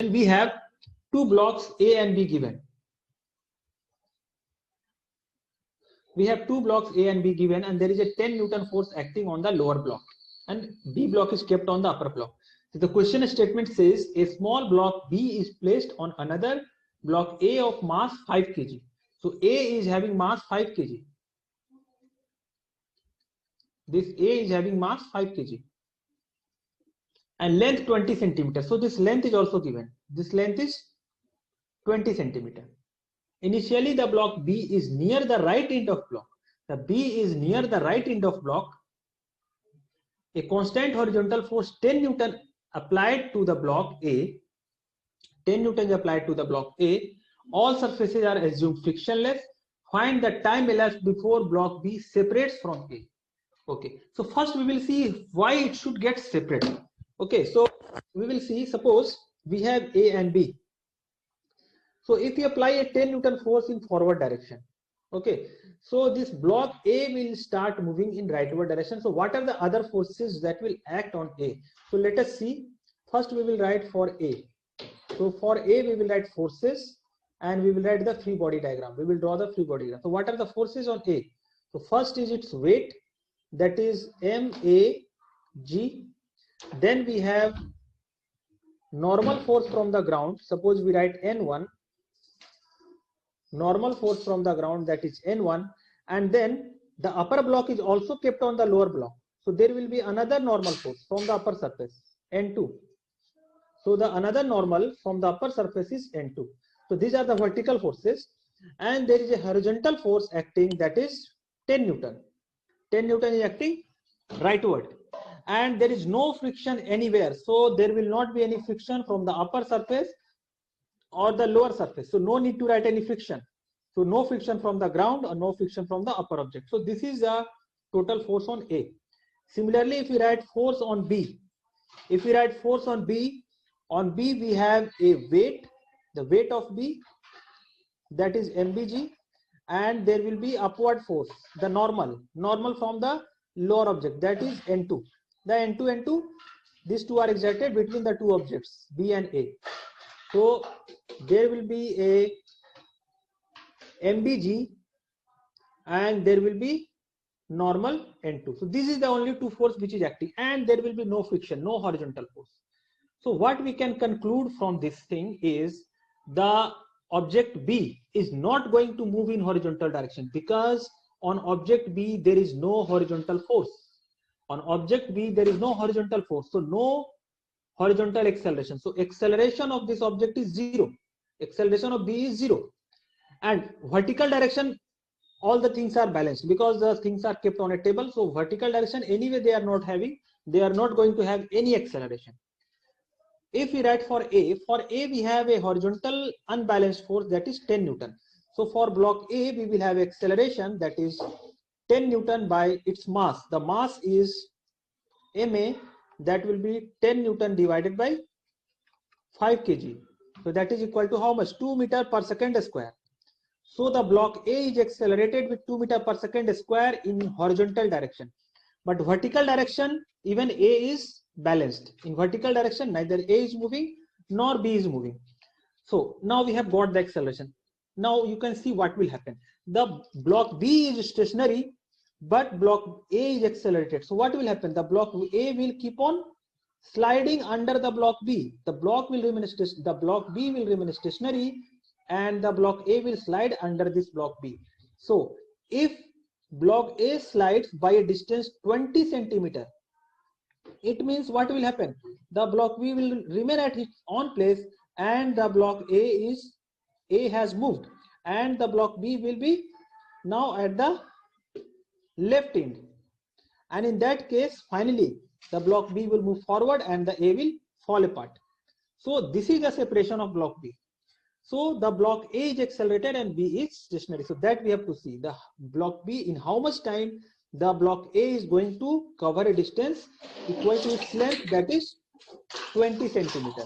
And we have two blocks A and B given. We have two blocks A and B given, and there is a 10 Newton force acting on the lower block, and B block is kept on the upper block. So the question statement says a small block B is placed on another block A of mass 5 kg. So A is having mass 5 kg. This A is having mass 5 kg and length 20 centimeters. So this length is also given. This length is 20 centimeter. Initially the block B is near the right end of block. The B is near the right end of block. A constant horizontal force 10 Newton applied to the block A. 10 Newton applied to the block A. All surfaces are assumed frictionless. Find the time elapsed before block B separates from A. Okay, so first we will see why it should get separated. Okay, so we will see, suppose we have A and B. So if we apply a 10 Newton force in forward direction, okay, so this block A will start moving in rightward direction. So what are the other forces that will act on A? So let us see. First we will write for A. So for A we will write forces and we will write the free body diagram. We will draw the free body diagram. So what are the forces on A? So first is its weight, that is MAG. Then we have normal force from the ground. Suppose we write N1. Normal force from the ground, that is N1, and then the upper block is also kept on the lower block. So there will be another normal force from the upper surface, N2. So the another normal from the upper surface is N2. So these are the vertical forces, and there is a horizontal force acting, that is 10 Newton. 10 Newton is acting rightward, and there is no friction anywhere. So there will not be any friction from the upper surface or the lower surface. So no need to write any friction. So no friction from the ground or no friction from the upper object. So this is the total force on A. Similarly, if we write force on B, if we write force on B we have a weight, the weight of B, that is MBG, and there will be upward force, the normal from the lower object, that is N2. The N2, these two are exerted between the two objects B and A. So there will be a MBG and there will be normal N2. So this is the only two force which is acting, and there will be no friction, no horizontal force. So what we can conclude from this thing is the object B is not going to move in horizontal direction, because on object B there is no horizontal force. On object B there is no horizontal force, so no horizontal acceleration. So acceleration of this object is 0. Acceleration of B is 0. And vertical direction, all the things are balanced because the things are kept on a table. So vertical direction anyway they are not going to have any acceleration. If we write for A we have a horizontal unbalanced force, that is 10 Newton. So for block A we will have acceleration, that is 10 Newton by its mass. The mass is MA, that will be 10 Newton divided by 5 kg. So that is equal to how much? 2 meter per second square. So the block A is accelerated with 2 meter per second square in horizontal direction. But vertical direction, even A is balanced. In vertical direction, neither A is moving nor B is moving. So now we have got the acceleration. Now you can see what will happen. The block B is stationary, but block A is accelerated. So what will happen? The block A will keep on sliding under the block B. The block B will remain stationary, and the block A will slide under this block B. So if block A slides by a distance 20 centimeter, it means what will happen? The block B will remain at its own place, and the block A has moved, and the block B will be now at the left end, and in that case finally the block B will move forward and the A will fall apart. So this is the separation of block B. So the block A is accelerated and B is stationary. So that we have to see the block B, in how much time the block A is going to cover a distance equal to its length, that is 20 centimeter.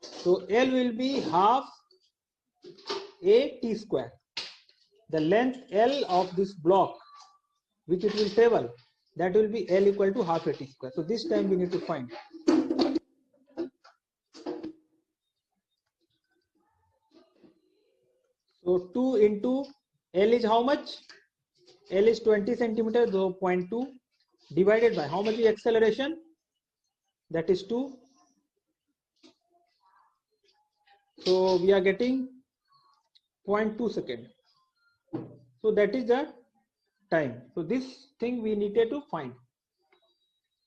So L will be half A T square. The length L of this block which it will travel, that will be L equal to half A T square. So this time we need to find. So 2 into L is how much? L is 20 centimeters, so 0.2 divided by how much is acceleration? That is 2. So we are getting 0.2 second. So that is the time. So this thing we needed to find.